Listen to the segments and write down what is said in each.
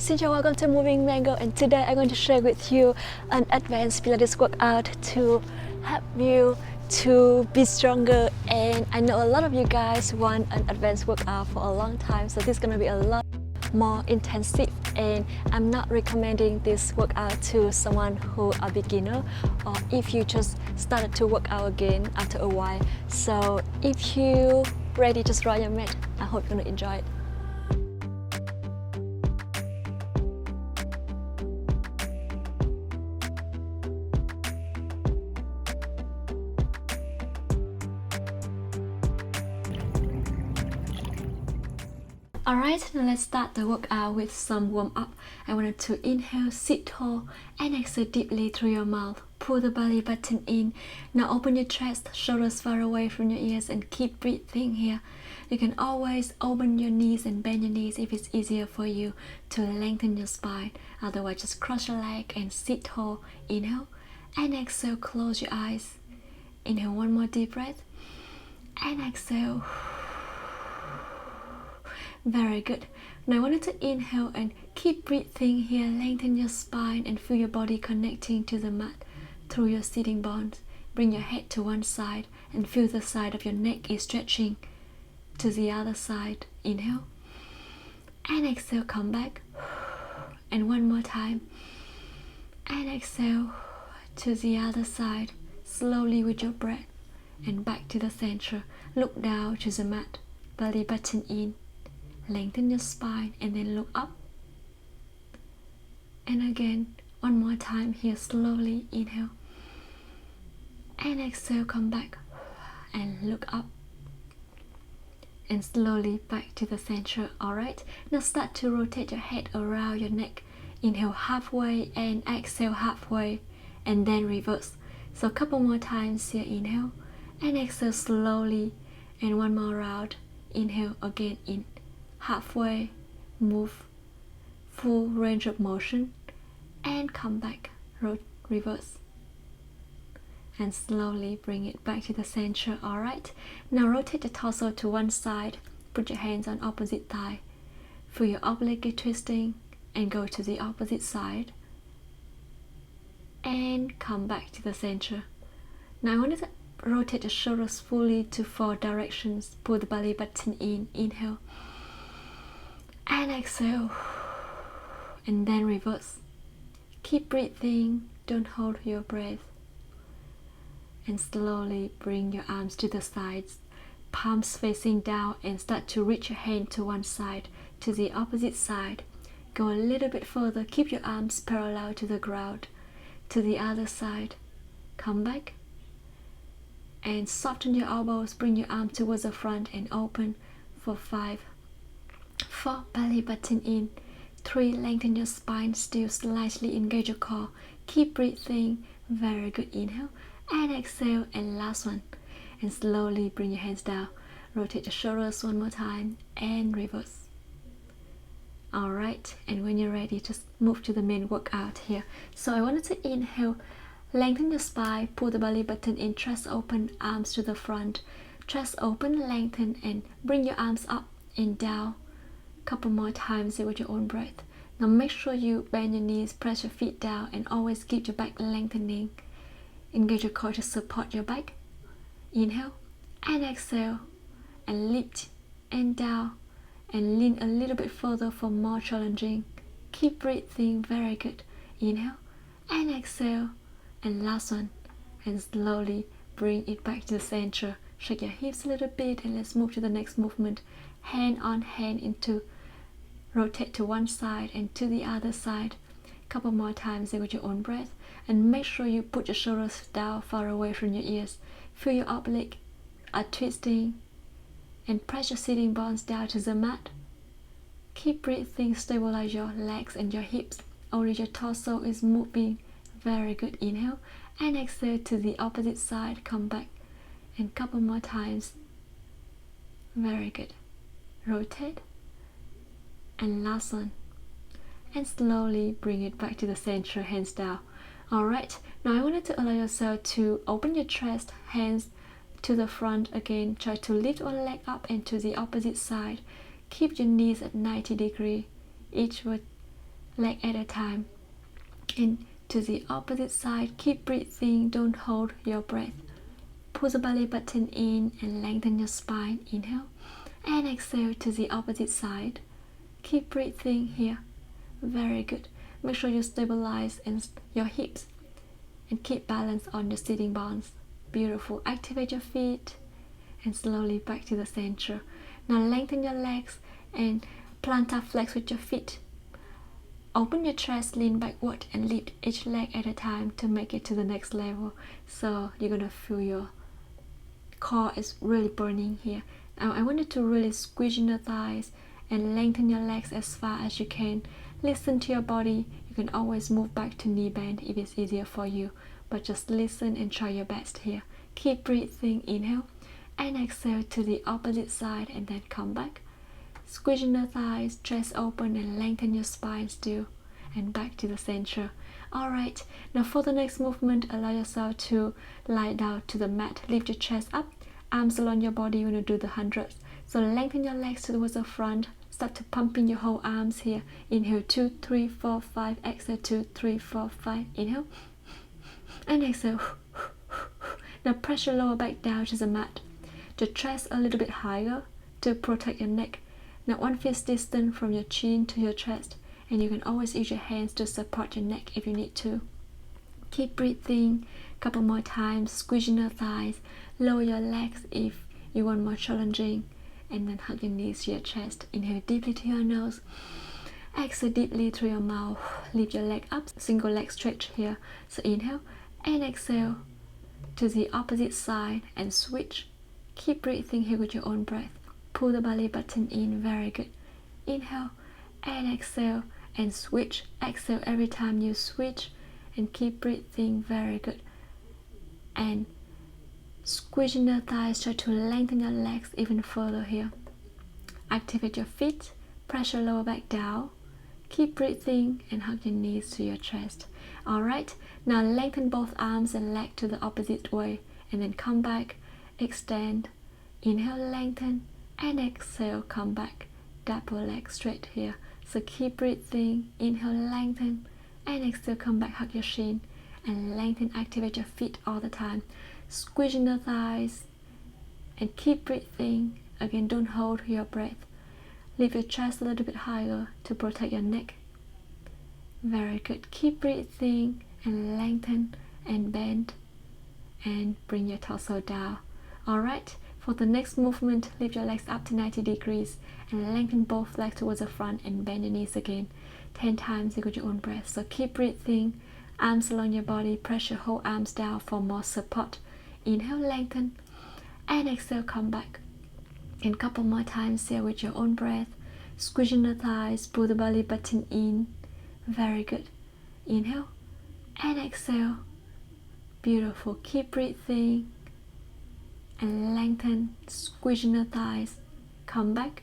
Xin chào, welcome to Moving Mango, and today I'm going to share with you an advanced Pilates workout to help you to be stronger. And I know a lot of you guys want an advanced workout for a long time, so this is going to be a lot more intensive, and I'm not recommending this workout to someone who are beginner or if you just started to work out again after a while. So if you ready, just draw your mat. I hope you're gonna enjoy it. Alright, now let's start the workout with some warm up. I want you to inhale, sit tall, and exhale deeply through your mouth. Pull the belly button in. Now open your chest, shoulders far away from your ears, and keep breathing here. You can always open your knees and bend your knees if it's easier for you to lengthen your spine. Otherwise, just cross your leg and sit tall. Inhale and exhale, close your eyes. Inhale, one more deep breath, and exhale. Very good. Now I want you to inhale and keep breathing here. Lengthen your spine and feel your body connecting to the mat through your sitting bones. Bring your head to one side and feel the side of your neck is stretching to the other side. Inhale and exhale, come back. And one more time. And exhale to the other side. Slowly with your breath and back to the center. Look down to the mat. Belly button in. Lengthen your spine and then look up. And again, one more time here, slowly inhale. And exhale, come back and look up. And slowly back to the center. Alright, now start to rotate your head around your neck. Inhale halfway and exhale halfway, and then reverse. So a couple more times here, inhale and exhale slowly, and one more round. Inhale again in. Halfway, move, full range of motion, and come back, reverse, and slowly bring it back to the center. Alright, now rotate the torso to one side, put your hands on opposite thigh, feel your oblique twisting, and go to the opposite side, and come back to the center. Now I want you to rotate the shoulders fully to 4 directions, pull the belly button in, inhale, and exhale, and then reverse. Keep breathing, don't hold your breath, and slowly bring your arms to the sides, palms facing down, and start to reach your hand to one side, to the opposite side. Go a little bit further, keep your arms parallel to the ground, to the other side. Come back and soften your elbows, bring your arm towards the front and open for 5, 4, belly button in, 3, lengthen your spine, still slightly engage your core. Keep breathing, very good. Inhale and exhale, and last one. And slowly bring your hands down, rotate the shoulders one more time, and reverse. Alright, and when you're ready, just move to the main workout here. So I wanted to inhale, lengthen your spine, pull the belly button in, chest open, arms to the front, chest open, lengthen, and bring your arms up and down. Couple more times here with your own breath. Now make sure you bend your knees, press your feet down, and always keep your back lengthening. Engage your core to support your back. Inhale and exhale, and lift and down, and lean a little bit further for more challenging. Keep breathing, very good. Inhale and exhale, and last one, and slowly bring it back to the center. Shake your hips a little bit, and let's move to the next movement. Hand on hand into, rotate to one side and to the other side. Couple more times there with your own breath, and make sure you put your shoulders down far away from your ears. Feel your oblique are twisting, and press your sitting bones down to the mat. Keep breathing, stabilize your legs and your hips. Only your torso is moving. Very good. Inhale and exhale to the opposite side. Come back, and couple more times. Very good. Rotate, and last one, and slowly bring it back to the center, hands down. Alright, now I wanted to allow yourself to open your chest, hands to the front again. Try to lift one leg up and to the opposite side. Keep your knees at 90 degrees, each with leg at a time. And to the opposite side, keep breathing, don't hold your breath. Pull the belly button in and lengthen your spine. Inhale and exhale to the opposite side. Keep breathing here. Very good. Make sure you stabilize your hips and keep balance on your sitting bones. Beautiful. Activate your feet and slowly back to the center. Now lengthen your legs and plantar flex with your feet. Open your chest, lean backward and lift each leg at a time to make it to the next level. So you're gonna feel your core is really burning here. Now I want you to really squeeze in your thighs and lengthen your legs as far as you can. Listen to your body. You can always move back to knee bend if it's easier for you, but just listen and try your best here. Keep breathing. Inhale and exhale to the opposite side and then come back. Squeeze in your thighs, chest open and lengthen your spine still, and back to the center. Alright, now for the next movement, allow yourself to lie down to the mat. Lift your chest up, arms along your body when you do the hundreds. So lengthen your legs towards the front. Start to pumping your whole arms here. Inhale 2, 3, 4, 5. Exhale 2, 3, 4, 5. Inhale and exhale. Now press your lower back down to the mat. The chest a little bit higher to protect your neck. Now 1 fist distance from your chin to your chest, and you can always use your hands to support your neck if you need to. Keep breathing. Couple more times. Squeeze your thighs. Lower your legs if you want more challenging, and then hug your knees to your chest. Inhale deeply to your nose. Exhale deeply through your mouth. Lift your leg up. Single leg stretch here. So inhale and exhale to the opposite side and switch. Keep breathing here with your own breath. Pull the belly button in. Very good. Inhale and exhale and switch. Exhale every time you switch and keep breathing. Very good. And squeeze in your thighs. Try to lengthen your legs even further here. Activate your feet. Press your lower back down. Keep breathing and hug your knees to your chest. Alright, now lengthen both arms and legs to the opposite way and then come back. Extend. Inhale, lengthen. And exhale, come back. Double leg straight here. So keep breathing. Inhale, lengthen. And exhale, come back, hug your shin. And lengthen, activate your feet all the time. Squeeze in the thighs. And keep breathing. Again, don't hold your breath. Lift your chest a little bit higher to protect your neck. Very good. Keep breathing and lengthen and bend. And bring your torso down. Alright. For the next movement, lift your legs up to 90 degrees and lengthen both legs towards the front and bend your knees again. 10 times with your own breath. So keep breathing. Arms along your body. Press your whole arms down for more support. Inhale, lengthen. And exhale, come back. And a couple more times here with your own breath. Squeeze in the thighs. Pull the belly button in. Very good. Inhale. And exhale. Beautiful. Keep breathing. And lengthen, squeeze in the thighs, come back.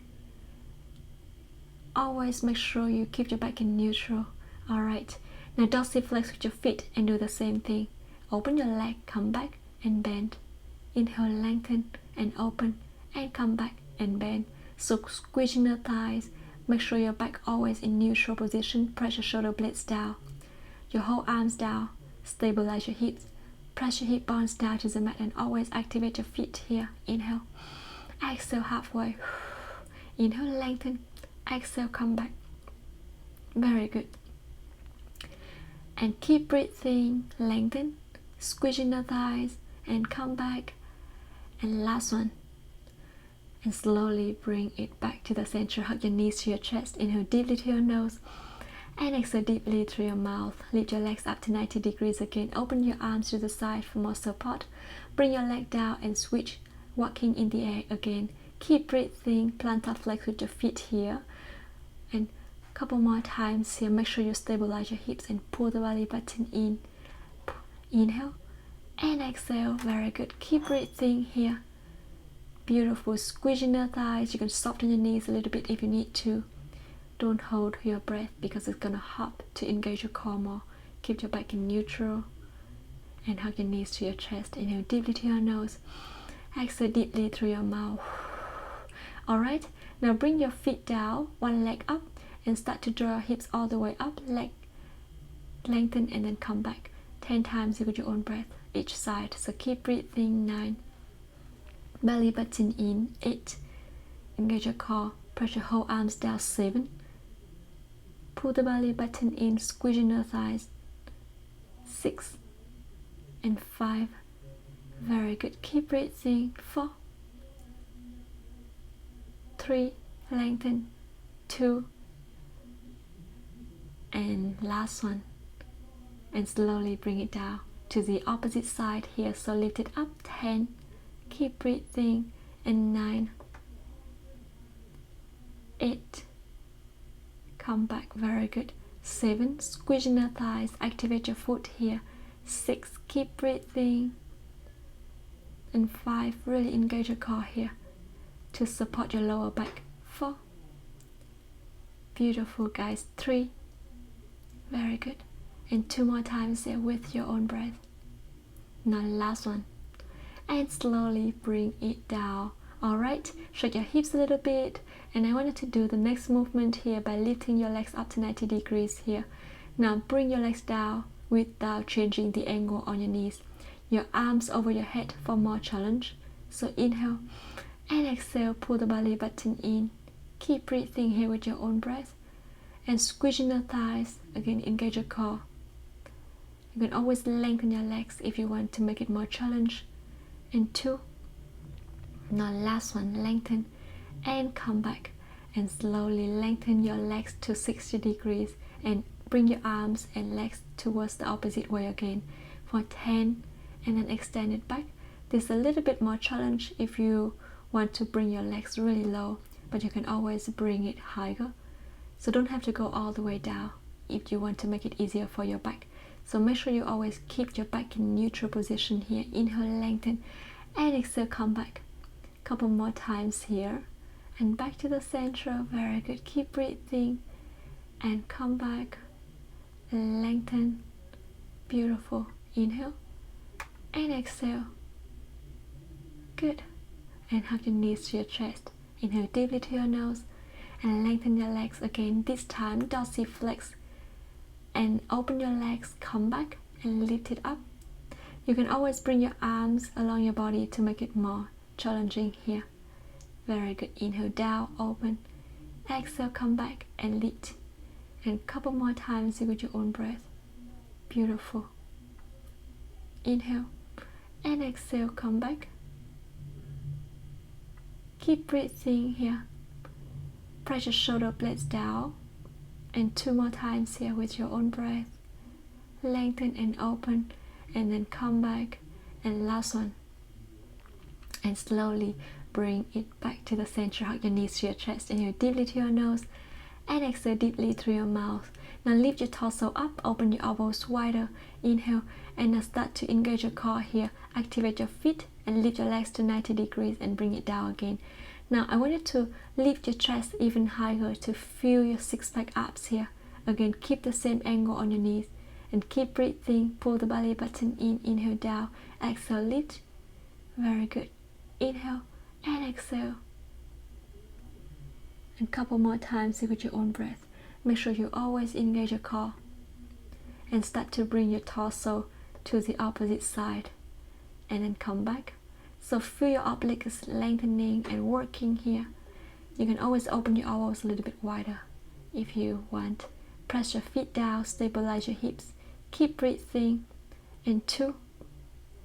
Always make sure you keep your back in neutral. Alright, now dorsiflex with your feet and do the same thing. Open your leg, come back and bend. Inhale, lengthen and open and come back and bend. So squeeze in the thighs. Make sure your back always in neutral position. Press your shoulder blades down. Your whole arms down. Stabilize your hips. Press your hip bones down to the mat and always activate your feet here. Inhale. Exhale halfway. Inhale, lengthen. Exhale, come back. Very good. And keep breathing. Lengthen. Squeeze in the thighs and come back. And last one. And slowly bring it back to the center. Hug your knees to your chest. Inhale deeply to your nose. And exhale deeply through your mouth. Lift your legs up to 90 degrees again. Open your arms to the side for more support. Bring your leg down and switch. Walking in the air again. Keep breathing. Plantar flex with your feet here. And a couple more times here. Make sure you stabilize your hips and pull the belly button in. Inhale. And exhale. Very good. Keep breathing here. Beautiful. Squeeze in your thighs. You can soften your knees a little bit if you need to. Don't hold your breath because it's gonna hop to engage your core more. Keep your back in neutral and hug your knees to your chest. Inhale deeply to your nose. Exhale deeply through your mouth. Alright, now bring your feet down, one leg up and start to draw your hips all the way up, leg lengthen and then come back 10 times with your own breath each side. So keep breathing. 9, belly button in. 8, engage your core, press your whole arms down. 7, pull the belly button in, squeezing your thighs. 6 and 5, very good, keep breathing. 4, 3, lengthen. 2, and last one, and slowly bring it down to the opposite side here. So lift it up. 10, keep breathing, and 9, 8, come back, very good. 7, squeezing your thighs, activate your foot here. 6, keep breathing, and 5, really engage your core here to support your lower back. 4, beautiful guys. 3, very good, and 2 more times there with your own breath. Now last one, and slowly bring it down. All right, shake your hips a little bit, and I wanted to do the next movement here by lifting your legs up to 90 degrees here. Now bring your legs down without changing the angle on your knees. Your arms over your head for more challenge. So inhale and exhale, pull the belly button in. Keep breathing here with your own breath, and squeezing your thighs. Again, engage your core. You can always lengthen your legs if you want to make it more challenge. And 2, now last one, lengthen and come back, and slowly lengthen your legs to 60 degrees and bring your arms and legs towards the opposite way again for 10, and then extend it back. This is a little bit more challenge if you want to bring your legs really low, but you can always bring it higher. So don't have to go all the way down if you want to make it easier for your back. So make sure you always keep your back in neutral position here. Inhale, lengthen, and exhale, come back. Couple more times here, and back to the center. Very good, keep breathing and come back, lengthen. Beautiful. Inhale and exhale. Good. And hug your knees to your chest. Inhale deeply to your nose and lengthen your legs again. This time dorsiflex and open your legs, come back and lift it up. You can always bring your arms along your body to make it more challenging here. Very good. Inhale, down, open. Exhale, come back and lift. And a couple more times with your own breath. Beautiful. Inhale and exhale, come back. Keep breathing here. Press your shoulder blades down, and 2 more times here with your own breath. Lengthen and open, and then come back, and last one. And slowly bring it back to the center. Hug your knees to your chest. Inhale deeply to your nose and exhale deeply through your mouth. Now lift your torso up, open your elbows wider. Inhale, and now start to engage your core here. Activate your feet and lift your legs to 90 degrees and bring it down again. Now I want you to lift your chest even higher to feel your six-pack abs here. Again, keep the same angle on your knees and keep breathing. Pull the belly button in. Inhale, down. Exhale, lift. Very good. Inhale and exhale. And a couple more times with your own breath. Make sure you always engage your core and start to bring your torso to the opposite side and then come back. So feel your obliques lengthening and working here. You can always open your elbows a little bit wider if you want. Press your feet down, stabilize your hips. Keep breathing. And 2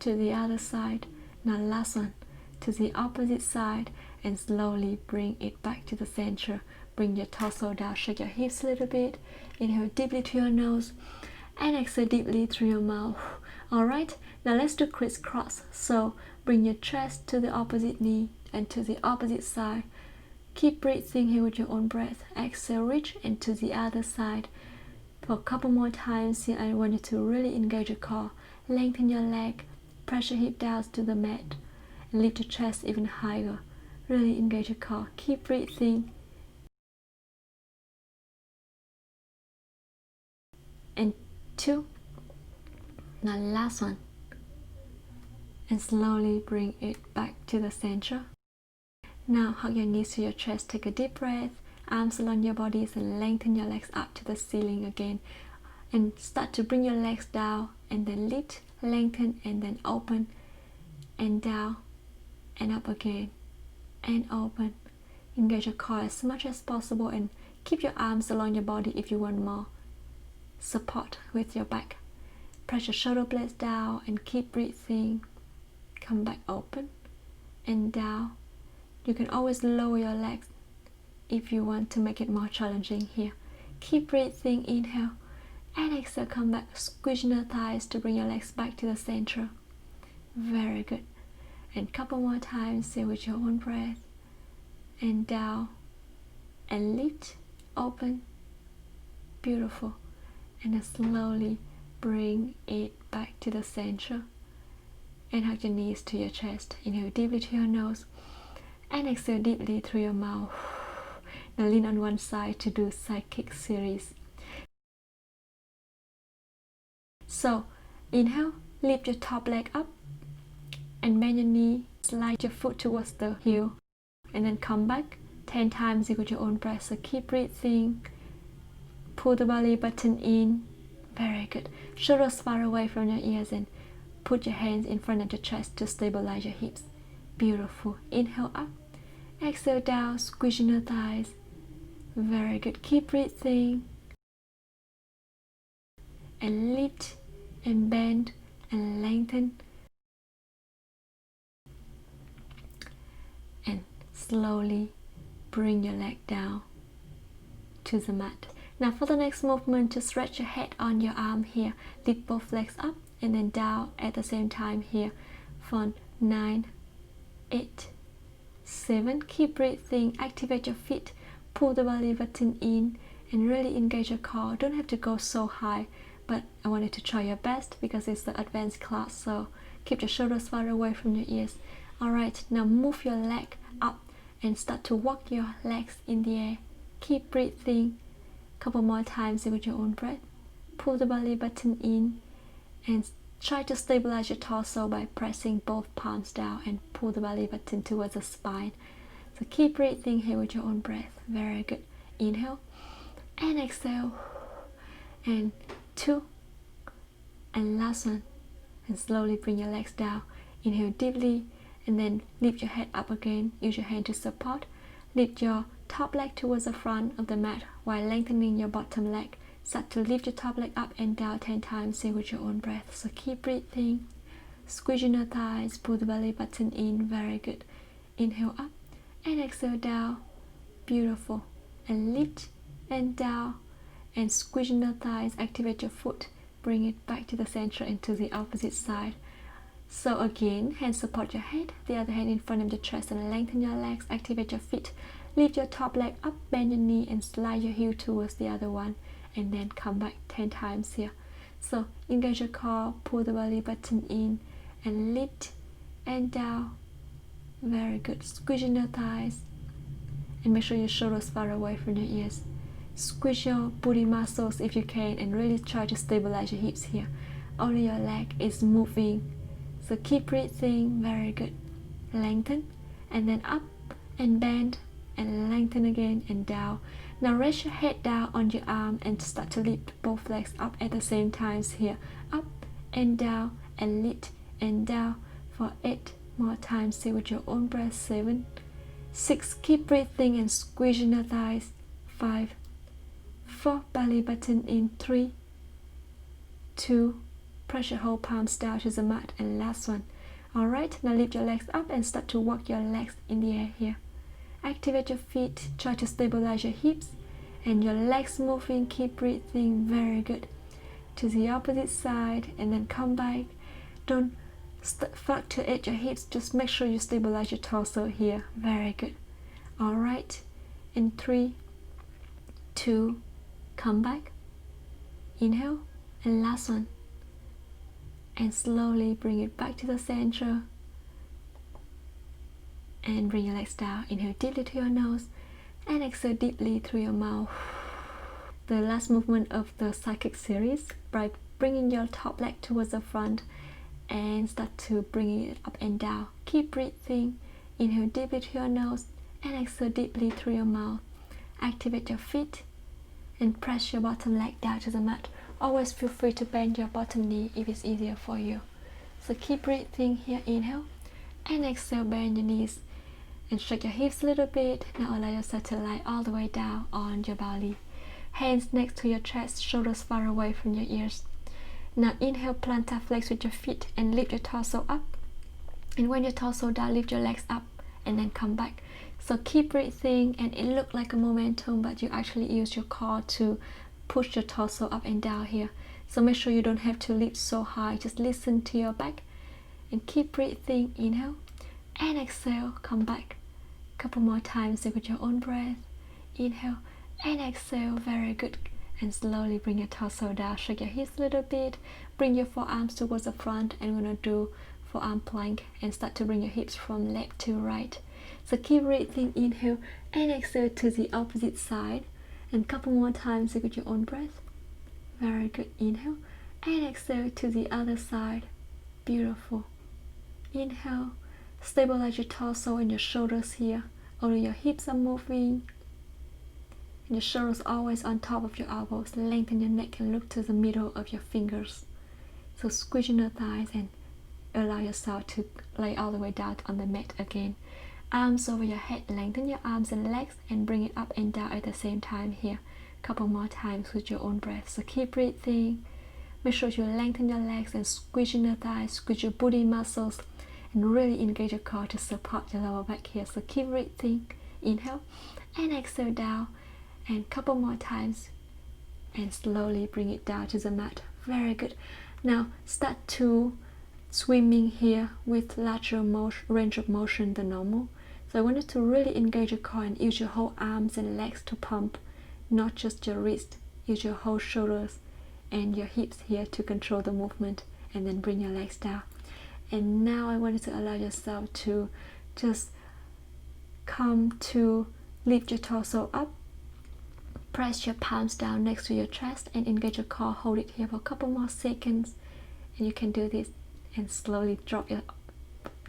to the other side. Now last one to the opposite side, and slowly bring it back to the center. Bring your torso down, shake your hips a little bit. Inhale deeply to your nose and exhale deeply through your mouth. Alright, now let's do crisscross. So bring your chest to the opposite knee and to the opposite side. Keep breathing here with your own breath. Exhale, reach, and to the other side. For a couple more times here, I want you to really engage your core. Lengthen your leg, press your hip down to the mat, and lift your chest even higher. Really engage your core. Keep breathing. And 2. Now last one. And slowly bring it back to the center. Now hug your knees to your chest. Take a deep breath. arms along your bodies and lengthen your legs up to the ceiling again. And start to bring your legs down and then lift, lengthen, and then open and down and up again and open. Engage your core as much as possible and keep your arms along your body if you want more support with your back. Press your shoulder blades down and keep breathing. Come back open and down. You can always lower your legs if you want to make it more challenging here. Keep breathing, inhale and exhale, come back, squeezing the thighs to bring your legs back to the center. Very good. And couple more times here with your own breath. And down and lift, open, beautiful. And then slowly bring it back to the center and hug your knees to your chest. Inhale deeply to your nose and exhale deeply through your mouth. Now lean on one side to do side kick series. So inhale, lift your top leg up and bend your knee, slide your foot towards the heel and then come back 10 times with your own breath. So keep breathing. Pull the belly button in. Very good. Shoulders far away from your ears and put your hands in front of your chest to stabilize your hips. Beautiful. Inhale up. Exhale down, squeezing your thighs. Very good. Keep breathing. And lift and bend and lengthen. And slowly bring your leg down to the mat. Now for the next movement, just stretch your head on your arm here. Lift both legs up and then down at the same time here. For 9, 8, 7. Keep breathing. Activate your feet. Pull the belly button in and really engage your core. Don't have to go so high, but I want you to try your best because it's the advanced class. So keep your shoulders far away from your ears. Alright, now move your leg up and start to walk your legs in the air. Keep breathing. Couple more times with your own breath. Pull the belly button in and try to stabilize your torso by pressing both palms down and pull the belly button towards the spine. So keep breathing here with your own breath. Very good. Inhale and exhale. And 2. And last one. And slowly bring your legs down. Inhale deeply and then lift your head up again. Use your hand to support. Lift your top leg towards the front of the mat while lengthening your bottom leg. Start to lift your top leg up and down 10 times here with your own breath. So keep breathing. Squeezing your thighs, pull the belly button in. Very good. Inhale up and exhale down. Beautiful. And lift and down and squeezing the thighs. Activate your foot. Bring it back to the center and to the opposite side. So again, hand support your head, the other hand in front of your chest and lengthen your legs. Activate your feet. Lift your top leg up, bend your knee and slide your heel towards the other one and then come back 10 times here. So engage your core, pull the belly button in and lift and down. Very good. Squeezing your thighs and make sure your shoulders far away from your ears. Squeeze your booty muscles if you can and really try to stabilize your hips here. Only your leg is moving. So keep breathing. Very good. Lengthen and then up and bend and lengthen again and down. Now rest your head down on your arm and start to lift both legs up at the same times here. Up and down and lift and down for 8 more times here with your own breath. 7, 6. Keep breathing and squeezing your thighs. 5, 4. Belly button in. 3, 2. Press your whole palms down to the mat and last one. Alright, now lift your legs up and start to walk your legs in the air here. Activate your feet, try to stabilize your hips and your legs moving. Keep breathing. Very good. To the opposite side and then come back. Don't fluctuate your hips, just make sure you stabilize your torso here. Very good. Alright, in 3, 2, come back. Inhale and last one. And slowly bring it back to the center and bring your legs down. Inhale deeply to your nose and exhale deeply through your mouth. The last movement of the psychic series, by bringing your top leg towards the front and start to bring it up and down. Keep breathing. Inhale deeply to your nose and exhale deeply through your mouth. activate your feet, and press your bottom leg down to the mat. Always feel free to bend your bottom knee if it's easier for you. So keep breathing here, inhale, and exhale, bend your knees and stretch your hips a little bit. Now allow yourself to lie all the way down on your belly. Hands next to your chest, shoulders far away from your ears. Now inhale, plantar flex with your feet and lift your torso up. And when your torso down, lift your legs up and then come back. So keep breathing, and it looks like a momentum, but you actually use your core to push your torso up and down here. So make sure you don't have to lift so high. Just listen to your back and keep breathing. Inhale and exhale, come back. Couple more times with your own breath. Inhale and exhale, very good. And slowly bring your torso down, shake your hips a little bit, bring your forearms towards the front, and we're gonna do forearm plank and start to bring your hips from left to right. So keep breathing, inhale and exhale to the opposite side, and couple more times with your own breath. Very good. Inhale and exhale to the other side. Beautiful. Inhale, stabilize your torso and your shoulders here, although your hips are moving. And your shoulders always on top of your elbows. Lengthen your neck and look to the middle of your fingers. So squeeze your thighs and allow yourself to lay all the way down on the mat again. Arms over your head, lengthen your arms and legs and bring it up and down at the same time here. Couple more times with your own breath. So keep breathing. Make sure you lengthen your legs and squeeze your thighs, squeeze your booty muscles, and really engage your core to support your lower back here. So keep breathing. Inhale and exhale down, and couple more times, and slowly bring it down to the mat. Very good. Now start to swimming here with larger range of motion than normal. So I want you to really engage your core and use your whole arms and legs to pump, not just your wrist. Use your whole shoulders and your hips here to control the movement, and then bring your legs down. And now I want you to allow yourself to just come to lift your torso up, press your palms down next to your chest and engage your core. Hold it here for a couple more seconds, and you can do this and slowly drop your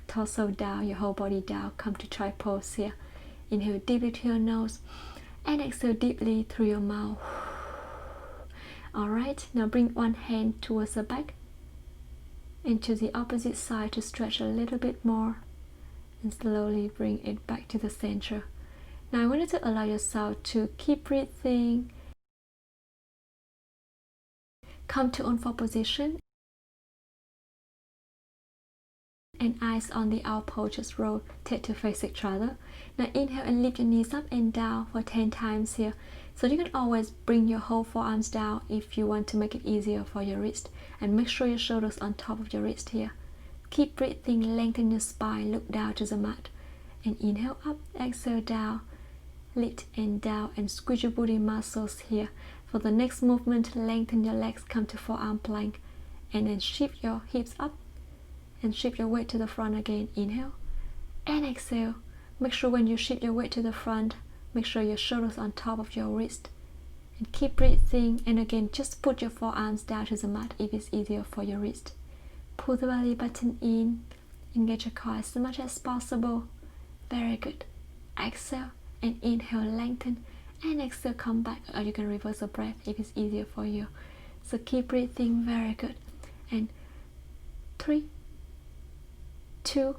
torso down, your whole body down. Come to try pose here. Inhale deeply through your nose and exhale deeply through your mouth. Alright, now bring one hand towards the back and to the opposite side to stretch a little bit more, and slowly bring it back to the center. Now I want you to allow yourself to keep breathing. Come to on-fold position and eyes on the owl pose, just rotate to face each other. Now inhale and lift your knees up and down for 10 times here. So you can always bring your whole forearms down if you want to make it easier for your wrist, and make sure your shoulders on top of your wrist here. Keep breathing, lengthen your spine, look down to the mat, and inhale up, exhale down, lift and down, and squeeze your booty muscles here. For the next movement, lengthen your legs, come to forearm plank, and then shift your hips up and shift your weight to the front again. Inhale and exhale. Make sure when you shift your weight to the front, make sure your shoulders on top of your wrist, and keep breathing. And again, just put your forearms down to the mat if it's easier for your wrist. Pull the belly button in, engage your core as much as possible. Very good. Exhale and inhale, lengthen, and exhale, come back, or you can reverse the breath if it's easier for you. So keep breathing. Very good. And 3, 2,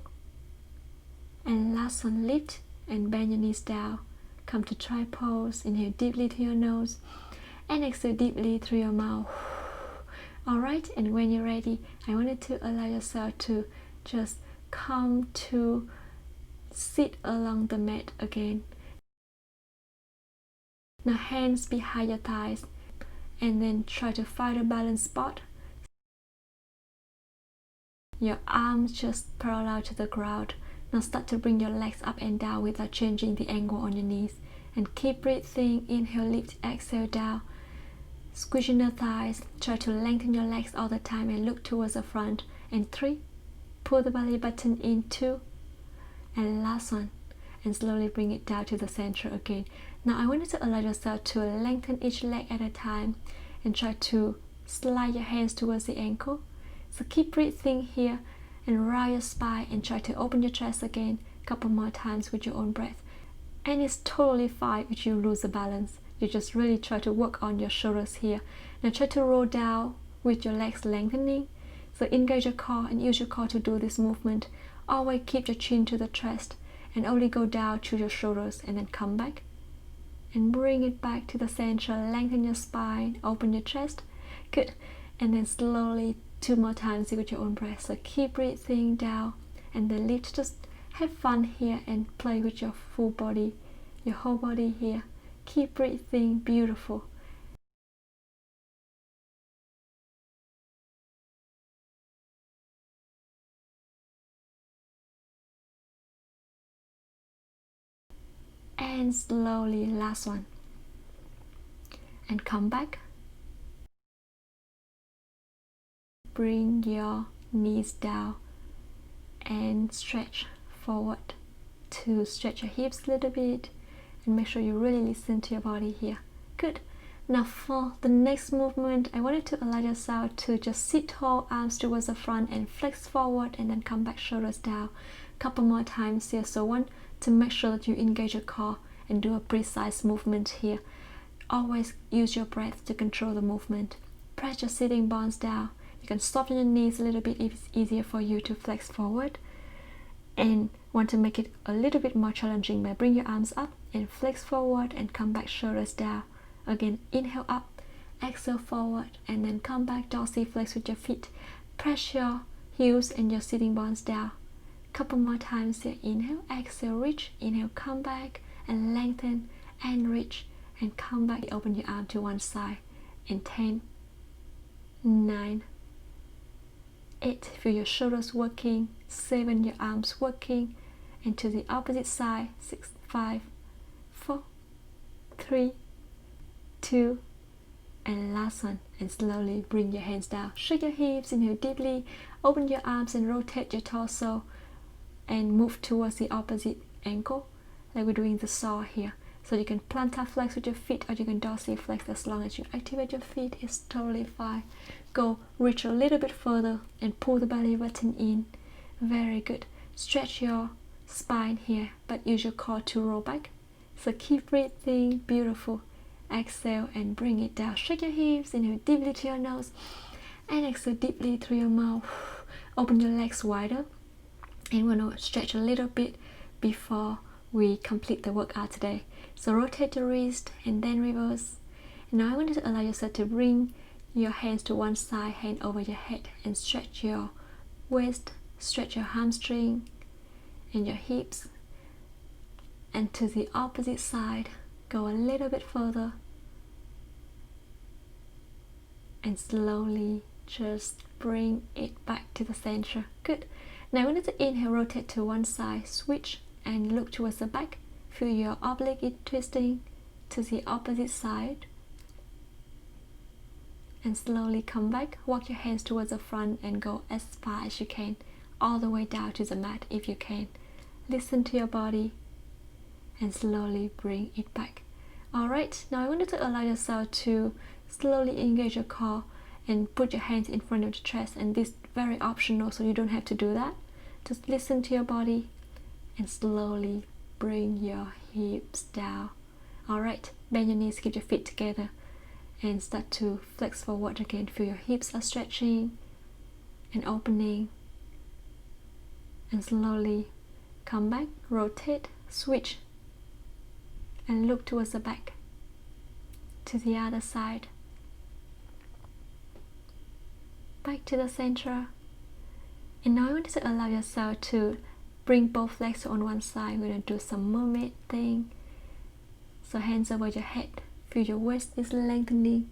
and last one, lift and bend your knees down. Come to try pose. Inhale deeply through your nose and exhale deeply through your mouth. Alright, and when you're ready, I wanted to allow yourself to just come to sit along the mat again. Now hands behind your thighs, and then try to find a balance spot. Your arms just parallel to the ground. Now start to bring your legs up and down without changing the angle on your knees. And keep breathing. Inhale, lift, exhale down. Squeeze your thighs. Try to lengthen your legs all the time and look towards the front. And 3, pull the belly button in. 2, and last one, and slowly bring it down to the center again. Now I want you to allow yourself to lengthen each leg at a time and try to slide your hands towards the ankle. So keep breathing here and round your spine and try to open your chest again a couple more times with your own breath. And it's totally fine if you lose the balance. You just really try to work on your shoulders here. Now try to roll down with your legs lengthening. So engage your core and use your core to do this movement. Always keep your chin to the chest and only go down to your shoulders and then come back. And bring it back to the center. Lengthen your spine, open your chest. Good. And then slowly 2 more times with your own breath. So keep breathing down and then lift. Just have fun here and play with your full body, your whole body here. Keep breathing, beautiful. And slowly, last one. And come back. Bring your knees down and stretch forward to stretch your hips a little bit and make sure you really listen to your body here. Good. Now for the next movement, I wanted to allow yourself to just sit tall, arms towards the front and flex forward and then come back, shoulders down. Couple more times here. So one, to make sure that you engage your core and do a precise movement here. Always use your breath to control the movement. Press your sitting bones down. You can soften your knees a little bit if it's easier for you to flex forward. And want to make it a little bit more challenging by bring your arms up and flex forward and come back, shoulders down. Again, inhale up, exhale forward and then come back, dorsal flex with your feet. Press your heels and your sitting bones down. Couple more times here. Inhale, exhale, reach, inhale, come back and lengthen and reach and come back. Open your arm to one side in 10, 9, 8, feel your shoulders working. 7, your arms working. And to the opposite side. 6, 5, 4, 3, 2, and last one. And slowly bring your hands down. Shake your hips, inhale deeply. Open your arms and rotate your torso and move towards the opposite ankle like we're doing the saw here. So you can plantar flex with your feet or you can dorsal flex. As long as you activate your feet, it's totally fine. Go reach a little bit further and pull the belly button in. Very good. Stretch your spine here, but use your core to roll back. So keep breathing, beautiful. Exhale and bring it down. Shake your hips, inhale deeply to your nose and exhale deeply through your mouth. Open your legs wider and we're going to stretch a little bit before we complete the workout today. So rotate your wrist and then reverse. Now I want you to allow yourself to bring your hands to one side, hand over your head, and stretch your waist, stretch your hamstring and your hips. And to the opposite side, go a little bit further and slowly just bring it back to the center. Good. Now I want you to inhale, rotate to one side, switch and look towards the back. Feel your oblique twisting to the opposite side. And slowly come back. Walk your hands towards the front and go as far as you can, all the way down to the mat if you can. Listen to your body and slowly bring it back. Alright, now I want you to allow yourself to slowly engage your core and put your hands in front of your chest, and this is very optional, so you don't have to do that. Just listen to your body and slowly bring your hips down. Alright, bend your knees, keep your feet together and start to flex forward again. Feel your hips are stretching and opening. And slowly come back, rotate, switch and look towards the back. To the other side. Back to the center. And now I want you to allow yourself to bring both legs on one side. We're going to do some mermaid thing. So hands over your head. Feel your waist is lengthening.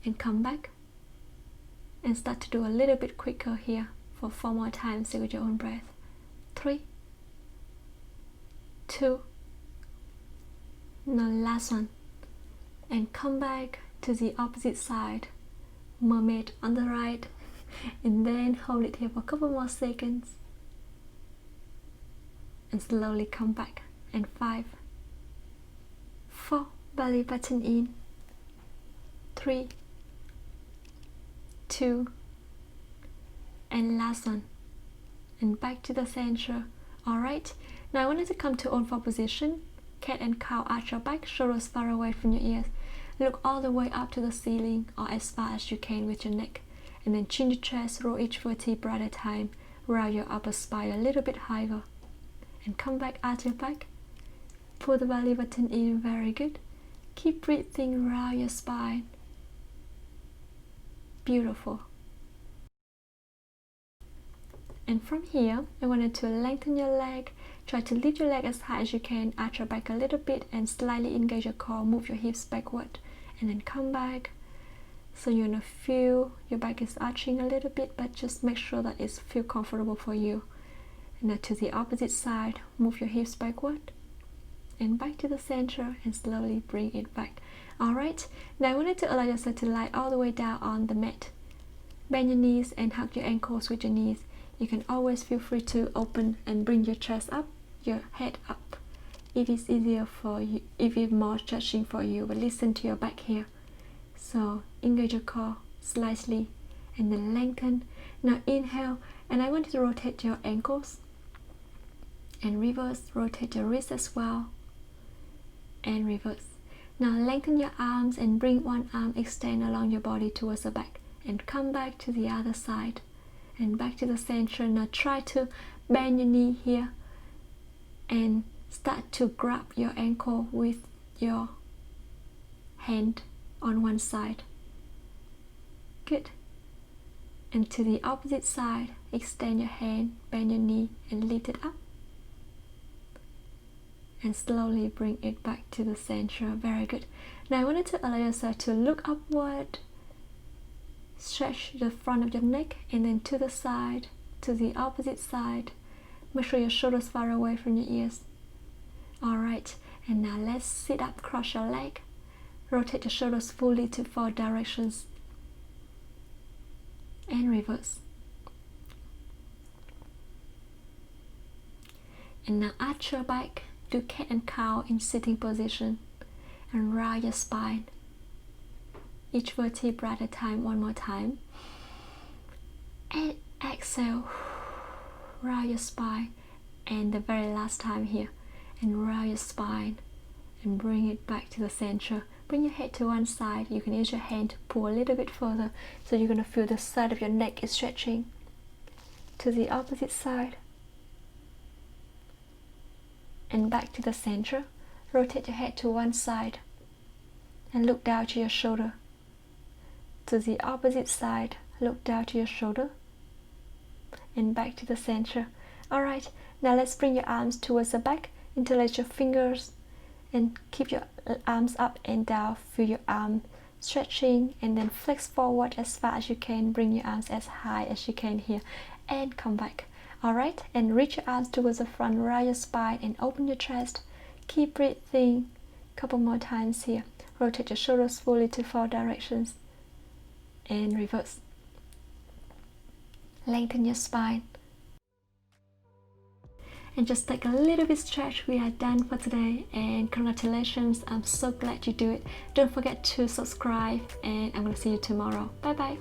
And come back. And start to do a little bit quicker here for 4 more times with your own breath. 3, 2, now last one. And come back to the opposite side. Mermaid on the right. And then hold it here for a couple more seconds. And slowly come back. And 5, 4, belly button in. 3, 2, and last one. And back to the center. Alright, now I want you to come to all-four position. cat and cow, arch your back, shoulders far away from your ears. Look all the way up to the ceiling or as far as you can with your neck. And then chin your chest, roll each vertebra at a time. Round your upper spine a little bit higher. And come back, arch your back. Pull the belly button in, very good. Keep breathing round your spine. Beautiful. And from here, I wanted to lengthen your leg. Try to lift your leg as high as you can, arch your back a little bit and slightly engage your core, move your hips backward and then come back. So you're gonna feel your back is arching a little bit, but just make sure that it feels comfortable for you. And then to the opposite side, move your hips backward and back to the center and slowly bring it back. Alright, now I wanted to allow yourself to lie all the way down on the mat. Bend your knees and hug your ankles with your knees. You can always feel free to open and bring your chest up, your head up. If it's easier for you, if it's more stretching for you, but listen to your back here. So engage your core slightly and then lengthen. Now inhale, and I want you to rotate your ankles and reverse, rotate your wrists as well and reverse. Now lengthen your arms and bring one arm extend along your body towards the back and come back to the other side and back to the center. Now try to bend your knee here and start to grab your ankle with your hand on one side. Good. And to the opposite side, extend your hand, bend your knee and lift it up. And slowly bring it back to the center. Very good. Now I wanted to allow yourself to look upward, stretch the front of your neck and then to the side, to the opposite side. Make sure your shoulders far away from your ears. Alright, and now let's sit up, cross your leg. Rotate your shoulders fully to 4 directions. And reverse. And now arch your back. Do cat and cow in sitting position. And round your spine. Each vertebra at a time, one more time. And exhale. Round your spine. And the very last time here. And round your spine. And bring it back to the center. Bring your head to one side. You can use your hand to pull a little bit further. So you're going to feel the side of your neck is stretching. To the opposite side. And back to the center. Rotate your head to one side. And look down to your shoulder. To the opposite side. Look down to your shoulder. And back to the center. Alright, now let's bring your arms towards the back. Interlace your fingers. And keep your arms up and down. Feel your arm stretching. And then flex forward as far as you can. Bring your arms as high as you can here. And come back. Alright, and reach your arms towards the front, round your spine and open your chest. Keep breathing. Couple more times here. Rotate your shoulders fully to 4 directions. And reverse. Lengthen your spine. And just take a little bit stretch. We are done for today and congratulations. I'm so glad you do it. Don't forget to subscribe and I'm going to see you tomorrow. Bye bye.